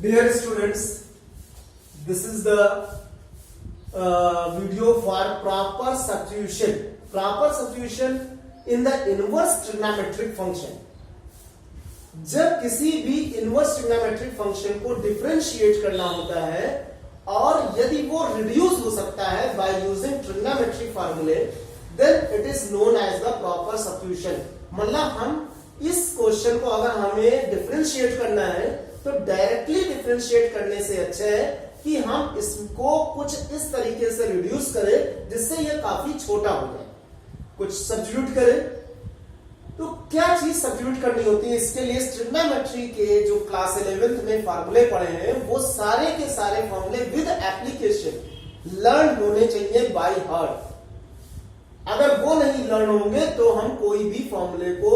Dear students, this is the video for proper substitution. Proper substitution in the inverse trigonometric function. जब किसी भी inverse trigonometric function को differentiate करना होता है और यदि वो रिड्यूस हो सकता है बाय यूजिंग ट्रिग्नोमेट्रिक फार्मूले, then it is known as the proper substitution. मतलब हम इस क्वेश्चन को अगर हमें डिफरेंशिएट करना है तो डायरेक्टली डिफरेंशिएट करने से अच्छा है कि हम इसको कुछ इस तरीके से रिड्यूस करें जिससे ये काफी छोटा हो जाए. कुछ सब्स्टिट्यूट करें तो क्या चीज सब्स्टिट्यूट करनी होती है. इसके लिए ट्रिग्नोमेट्री के जो क्लास 11th में फार्मूले पढ़े हैं वो सारे के सारे फार्मूले विद एप्लीकेशन लर्न होने चाहिए बाय हार्ट. अगर वो नहीं लर्न होंगे तो हम कोई भी फार्मूले को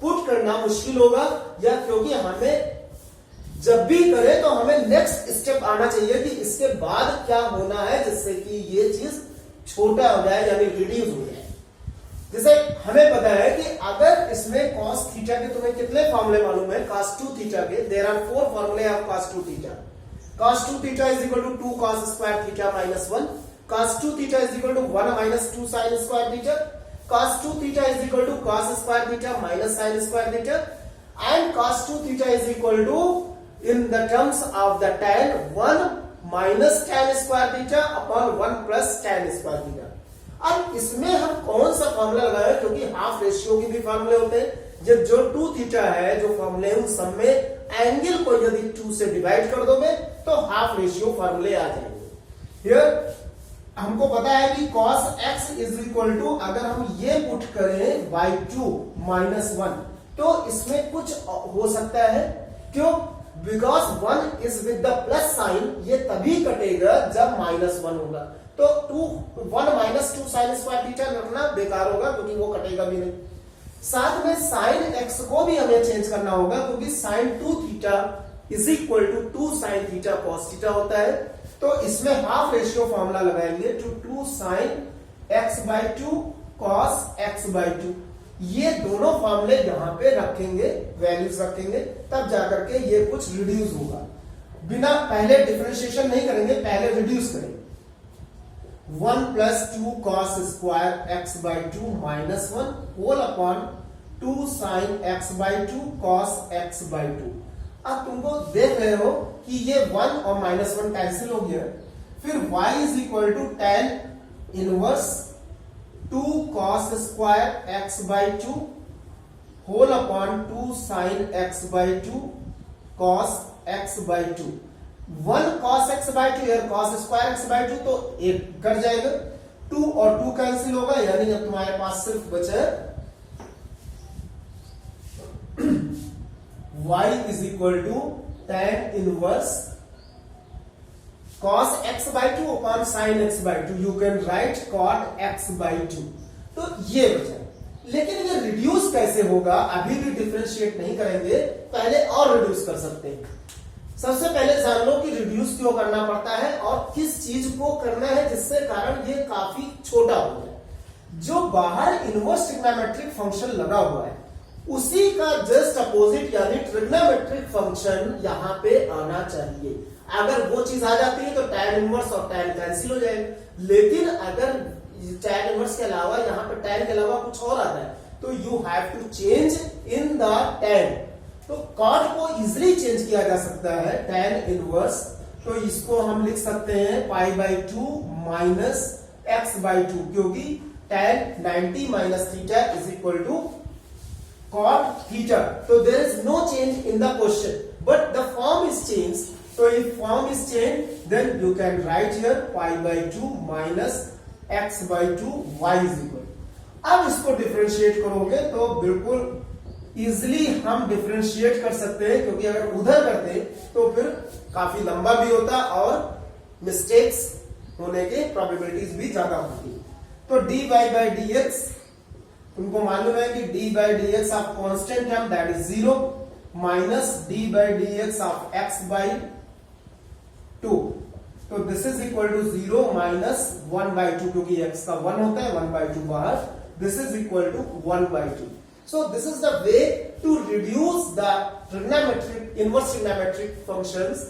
पुट करना मुश्किल होगा, या क्योंकि हमें जब भी करें तो हमें नेक्स्ट स्टेप आना चाहिए कि इसके बाद क्या होना है जिससे कि ये चीज छोटा हो जाए यानी रिड्यूस हो जाए. जैसे हमें पता है कि अगर इसमें cos थीटा के तुम्हें कितने फॉर्मूले मालूम है, cos 2 थीटा के देयर आर 4 फॉर्मूले of cos 2 theta. cos 2 theta is equal to 2 cos square theta minus 1. cos 2 theta is equal to 1 minus 2 sin square theta. cos 2 theta is equal to cos square theta minus sin square theta. And cos 2 theta is equal to in the terms of the tan 1 minus tan square theta upon 1 plus tan square theta. अब इसमें हम कौन सा formula लगाए, क्योंकि half ratio के भी फॉर्मूले होते हैं. जब जो 2 थीटा है जो फॉर्मूले उन सब में एंगल को यदि 2 से डिवाइड कर दोगे तो हाफ रेशियो फॉर्मूले आ जाएंगे. हियर हमको पता है कि cos x is equal to, अगर हम ये पुट करें by 2 minus 1 तो इसमें कुछ हो सकता है. क्यों? Because 1 is with the plus sign. ये तभी कटेगा जब माइनस 1 होगा. तो 1 माइनस 2 साइन स्क्वायर थीटा रखना बेकार होगा क्योंकि वो कटेगा भी नहीं. साथ में साइन एक्स को भी हमें चेंज करना होगा क्योंकि sine 2 theta is equal to 2 sine theta cos theta होता है. तो इसमें हाफ रेशियो फॉर्मूला लगाएंगे to 2 sine x by 2 cos x by 2. ये दोनों फॉर्मूले यहां पे रखेंगे, वैल्यूज रखेंगे, तब जाकर के ये कुछ रिड्यूस होगा. बिना पहले डिफरेंशिएशन नहीं करेंगे, पहले रिड्यूस करेंगे. 1 plus 2 cos square x by 2 minus 1 whole upon 2 sine x by 2 cos x by 2. अब तुमको देख रहे हो कि ये 1 और माइनस 1 कैंसिल हो गया. फिर y is equal to tan inverse 2 cos square x by 2 whole upon 2 sine x by 2 cos x by 2. 1 cos x by 2 यार cos स्क्वायर x बाई 2 तो एक कट जाएगा, 2 और 2 कैंसिल होगा, यानी अब तुम्हारे पास सिर्फ बचे y is equal to tan inverse cos x by 2 upon sin x by 2. You can write cot x by 2. तो ये बचा. लेकिन ये रिड्यूस कैसे होगा, अभी भी डिफरेंशिएट नहीं करेंगे, पहले और रिड्यूस कर सकते हैं. सबसे पहले जान लो कि रिड्यूस क्यों करना पड़ता है और किस चीज को करना है जिससे कारण ये काफी छोटा हो जाए. जो बाहर इनवर्स ट्रिग्नोमेट्रिक फंक्शन लगा हुआ है उसी का जस्ट अपोजिट यानी ट्रिग्नोमेट्रिक फंक्शन यहां पे आना चाहिए. अगर वो चीज आ जाती है तो tan इनवर्स और tan कैंसिल हो जाएगा. लेकिन अगर tan इनवर्स के अलावा यहाँ पे tan के अलावा कुछ और आता है तो you have to change in the tan. तो cot को इजिली चेंज किया जा सकता है tan इनवर्स. तो इसको हम लिख सकते हैं pi by 2 minus x by 2, क्योंकि tan 90 minus theta is equal to cot theta. तो there is no change in the question but the form is change. So if form is changed, then you can write here pi by 2 minus x by 2 y is equal. अब इसको differentiate करोगे तो बिल्कुल easily हम differentiate कर सकते हैं, क्योंकि अगर उधर करते तो फिर काफी लंबा भी होता और मिस्टेक्स होने के प्रोबेबिलिटीज भी ज्यादा होती. तो dy by dx तुमको मालूम है कि dy by dx of constant term that is 0 minus dy by dx of x by 2. तो this is equal to 0 minus 1 by 2, क्योंकि x का 1 होता है, 1 बाई 2 बाहर. This is equal to 1 by 2. So this is the way to reduce the trigonometric inverse trigonometric functions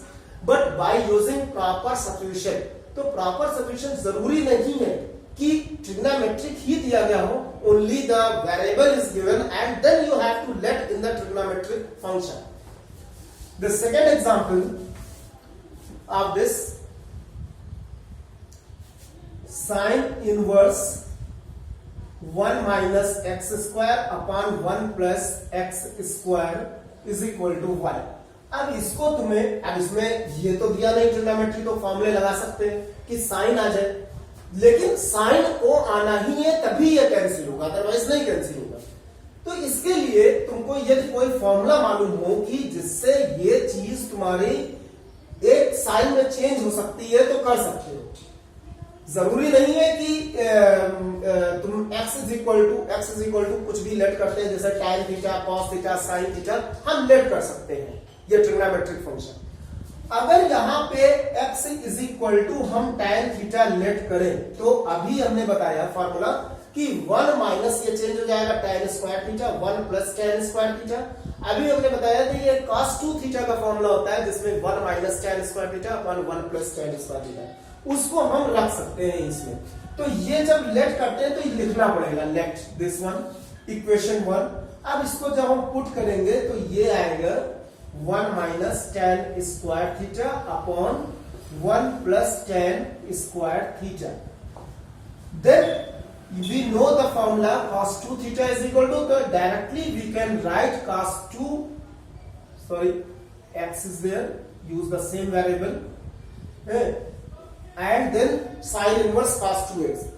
but by using proper substitution. तो proper substitution जरूरी नहीं है कि ट्रिग्नोमेट्रिक ही दिया गया हो, only the variable is given and then you have to let in the trigonometric function. The second example of this, sine inverse 1 minus x square upon 1 plus x square is equal to 1। अब इसको तुम्हें, अब इसमें ये तो दिया नहीं trigonometry, तो फॉर्मूले लगा सकते हैं कि साइन आ जाए, लेकिन साइन को आना ही है तभी ये कैंसिल होगा, अदरवाइज नहीं कैंसिल होगा। तो इसके लिए तुमको यदि कोई फॉर्मूला मालूम हो कि जिससे ये चीज तुम्हारी एक साइन में चेंज हो सकती है तो कर सकते हो। जरूरी नहीं है कि तुम x इज इक्वल टू कुछ भी लेट करते हैं, जैसे tan theta, cos theta, sin theta, हम लेट कर सकते हैं ये ट्रिग्नोमेट्रिक फंक्शन। अगर यहाँ पे x इज इक्वल टू हम tan थीटा लेट करें तो अभी हमने बताया फॉर्मूला कि 1 माइनस ये चेंज हो जाएगा tan square theta, 1 plus tan square theta. अभी हमने बताया कि ये cos 2 थीटा का फॉर्मूला होता है जिसमें 1 माइनस tan स्क्वायर थीटा अपन 1 प्लस tan स्क्वायर थीटा, उसको हम रख सकते हैं इसमें। तो ये जब लेट करते हैं तो ये लिखना पड़ेगा, लेट दिस वन इक्वेशन 1। अब इसको जब हम पुट करेंगे तो ये आएगा 1 minus tan square theta upon 1 plus tan square theta. Then we know the formula cos 2 theta is equal to, तो directly we can write cos 2, sorry x is there, use the same variable, and then sin inverse cos 2x।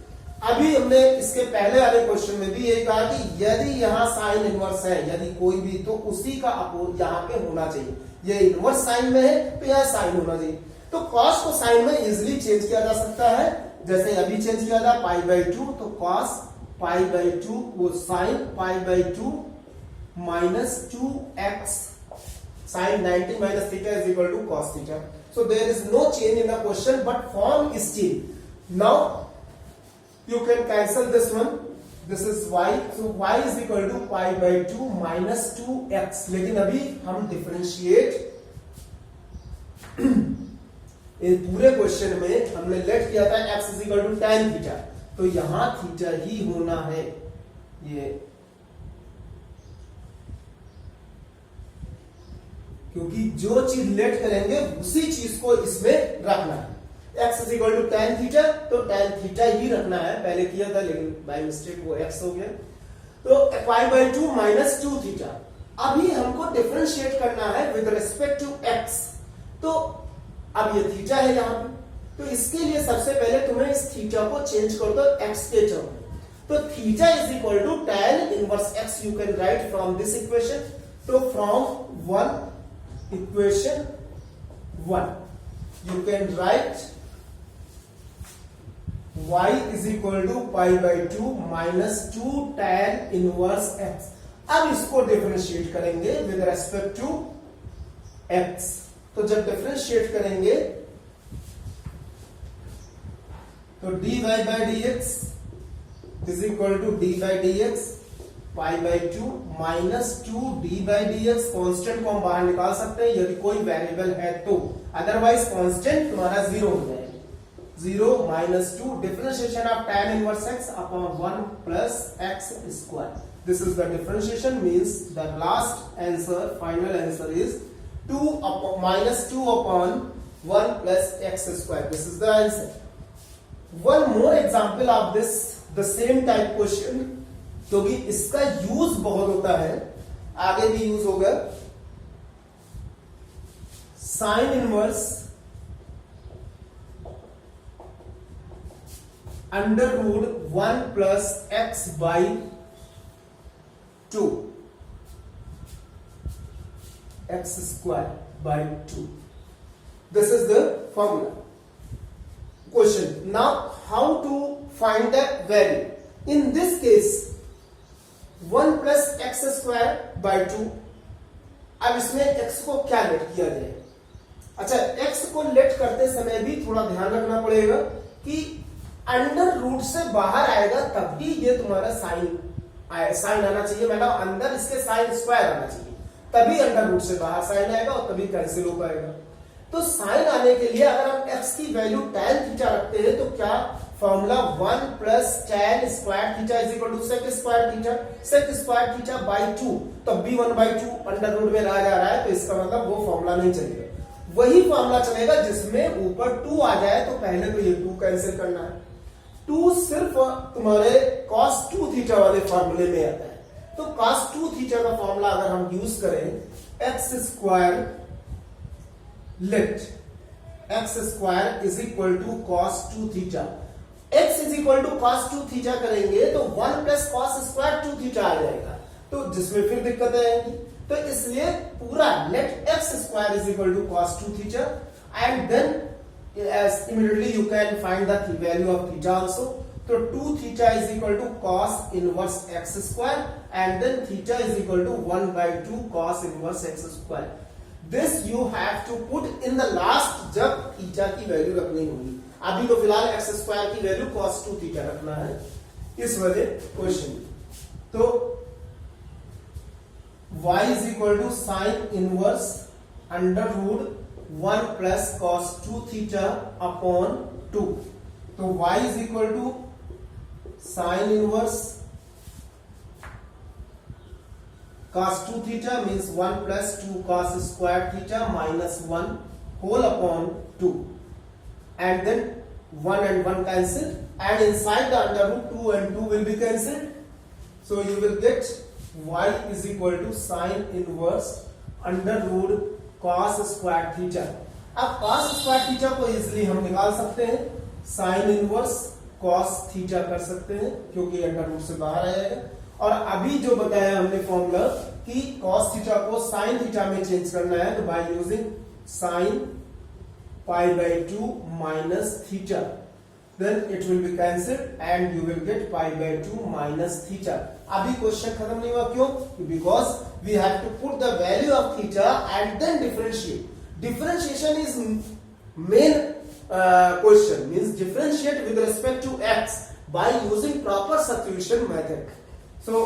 अभी हमने इसके पहले वाले question में भी यही कहा कि यदि यहाँ साइन इनवर्स है, यदि कोई भी, तो उसी का अपोज यहाँ पे होना चाहिए। ये इनवर्स साइन में है तो यहाँ साइन होना चाहिए। तो cos को साइन में इजिली चेंज किया जा सकता है, जैसे अभी चेंज किया था π/2, तो cos π/2 वो sin π/2 minus 2x sin 90 minus theta is equal to cos theta. So there is no change in the question, but form is changed. Now you can cancel this one. This is y. So y is equal to π/2 minus 2x. लेकिन अभी हम differentiate इस पूरे question में हमने late किया था x is equal to tan theta. तो यहां थीटा ही होना है ये, क्योंकि जो चीज लेट करेंगे उसी चीज को इसमें रखना है। x is equal to tan theta, तो tan थीटा ही रखना है, पहले किया था लेकिन बाय मिस्टेक वो x हो गया। तो π/2 माइनस 2 थीटा। अभी हमको डिफरेंशिएट करना है विद रिस्पेक्ट टू x। तो अब ये थीटा है यहाँ पे, तो इसके लिए सबसे पहले तुम्हें इस थीटा को चेंज कर दो x के टर्म में। तो theta is equal to tan inverse x, you can write from this equation. तो from 1 equation 1 you can write y is equal to π/2 minus 2 tan inverse x। अब इसको डिफरेंशिएट करेंगे विद रेस्पेक्ट टू x। तो जब differentiate करेंगे तो dy by dx is equal to d by dx π/2 माइनस 2 d by dx। Constant को हम बाहर निकाल सकते हैं यदि कोई वेरिएबल है तो, अदरवाइज कांस्टेंट तुम्हारा 0 हो जाएगा। 0 minus 2 differentiation of tan inverse x upon 1 plus x square. This is the differentiation, means the last answer, final answer is 2 minus 2 upon 1 plus x square. This is the answer. One more example of this, the same type question, क्योंकि इसका use बहुत होता है, आगे भी use होगा। Sine inverse under root 1 plus x by 2 x square by 2। This is the formula. Question now how to find the value in this case 1 plus x square by 2। अब इसमें x को क्या लेट किया जाए? अच्छा, x को late करते समय भी थोड़ा ध्यान रखना पड़ेगा कि अंडर रूट से बाहर आएगा तब भी ये तुम्हारा साइन आना चाहिए, मतलब अंदर इसके साइन स्क्वायर आना चाहिए, तभी अंडर रूट से बाहर साइन आएगा और तभी कैंसिल हो पाएगा। तो साइन आने के लिए अगर हम x की वैल्यू tan थीटा रखते हैं तो क्या formula 1 plus tan square theta is equal to sec square theta by 2, तब भी 1/2 अंडर रूट में रहा जा रहा है, तो इसका मतलब वो फॉर्मूला नहीं चलेगा। वही फॉर्मूला चलेगा जिसमें ऊपर 2 आ जाए, तो पहले तो ये 2 कैंसिल करना है। 2 सिर्फ तुम्हारे cos 2 थीटा वाले फॉर्मूले में आता है, तो cos 2 थीटा का फॉर्मूला अगर हम यूज करें x square, let x square is equal to cos 2 theta, x is equal to cos 2 theta करेंगे तो 1 प्लस cos स्क्वायर 2 थीटा आ जाएगा, तो जिसमें फिर दिक्कत आएगी। तो इसलिए पूरा let x square is equal to cos 2 theta and then as immediately you can find the value of theta also. So 2 theta is equal to cos inverse x square and then theta is equal to 1/2 cos inverse x square. This you have to put in the last जब theta की value रखनी होगी। अभी तो फिलहाल x square की value cos 2 theta रखना है इस वाले क्वेश्चन। तो y is equal to sin inverse under root 1 plus cos 2 theta upon 2, तो y is equal to sin inverse cos 2 theta means 1 plus 2 cos square theta minus 1 whole upon 2, and then 1 and 1 cancel, and inside the under root 2 and 2 will be cancelled, so you will get y is equal to sin inverse under root cos square theta. अब cos square theta को easily हम निकाल सकते हैं, sine inverse cos theta कर सकते हैं क्योंकि अंडर रूट से बाहर आएगा। और अभी जो बताया हमने फॉर्मूला कि cos थीटा को sin थीटा में चेंज करना है, तो by using sin π/2 minus theta, then it will be cancelled and you will get π/2 minus theta. अभी क्वेश्चन खत्म नहीं हुआ, क्यों? Because we have to put the value of theta and then differentiate. Differentiation is main question, means differentiate with respect to x by using proper substitution method. So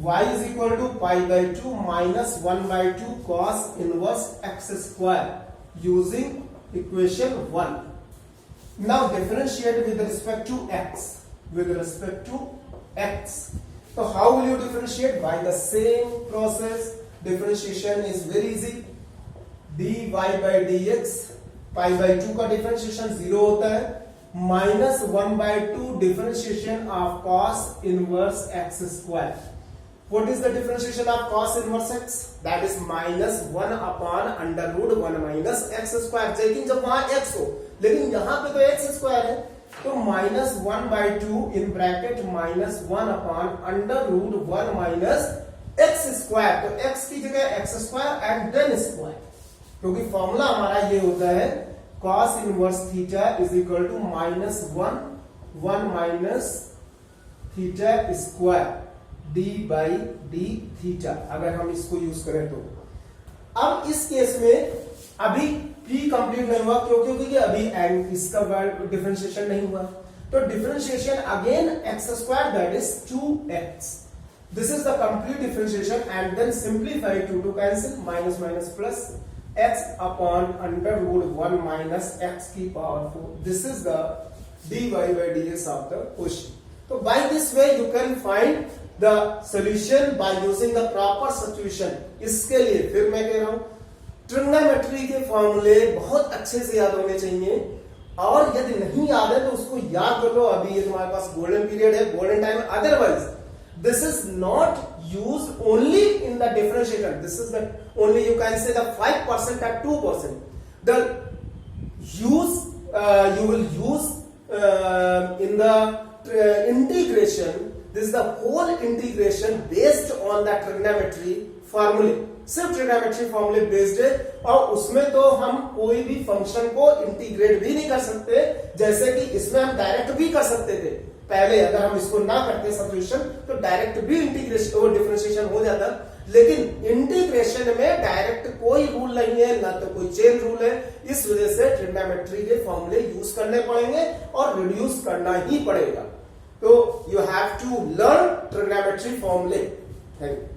y is equal to π/2 minus 1/2 cos inverse x square using equation 1. Now differentiate with respect to x. With respect to x. So how will you differentiate? By the same process. Differentiation is very easy. dy by dx, π/2 का differentiation 0 होता है, minus 1/2 differentiation of cos inverse x square. What is the differentiation of cos inverse x? That is minus 1 upon under root 1 minus x square. लेकिन जब वहां x हो, लेकिन यहां पे तो x स्क्वायर है, तो minus 1/2 in bracket minus 1 upon under root 1 minus x square, तो x की जगह x square and then square, क्योंकि फॉर्मूला हमारा ये होता है cos inverse theta is equal to minus 1 minus theta square d by d theta, अगर हम इसको यूज करें तो। अब इस केस में अभी p कंप्लीट नहीं हुआ, क्योंकि अभी इसका डिफरेंशिएशन नहीं हुआ, तो differentiation again x square that is 2x, this is the complete differentiation and then simplify 2 cancel, minus minus plus x upon under root 1 minus x की power 4, this is the dy by dx of the question. तो by this way you can find the solution by using the proper substitution. इसके लिए फिर मैं कह रहा हूं trigonometry के फॉर्मूले बहुत अच्छे से याद होने चाहिए, और यदि नहीं याद है तो उसको याद कर लो, अभी ये तुम्हारे पास गोल्डन पीरियड है, गोल्डन टाइम है। Otherwise this is not used only in the differentiation, this is the only you can say the 5% or 2%. The use you will use in the integration, this is the whole integration based on the trigonometry formula, सिर्फ trigonometry फॉर्मूले based है, और उसमें तो हम कोई भी function को इंटीग्रेट भी नहीं कर सकते, जैसे कि इसमें हम डायरेक्ट भी कर सकते थे पहले, अगर हम इसको ना करते सब्स्टिट्यूशन तो डायरेक्ट भी इंटीग्रेशन और डिफरेंशिएशन हो जाता, लेकिन इंटीग्रेशन में डायरेक्ट कोई रूल नहीं है, ना तो कोई चेन रूल है, इस वजह से ट्रिग्नोमेट्री के फॉर्मूले यूज करने पड़ेंगे और रिड्यूस करना ही पड़ेगा। तो you have to learn trigonometry फॉर्मूले। Thank you.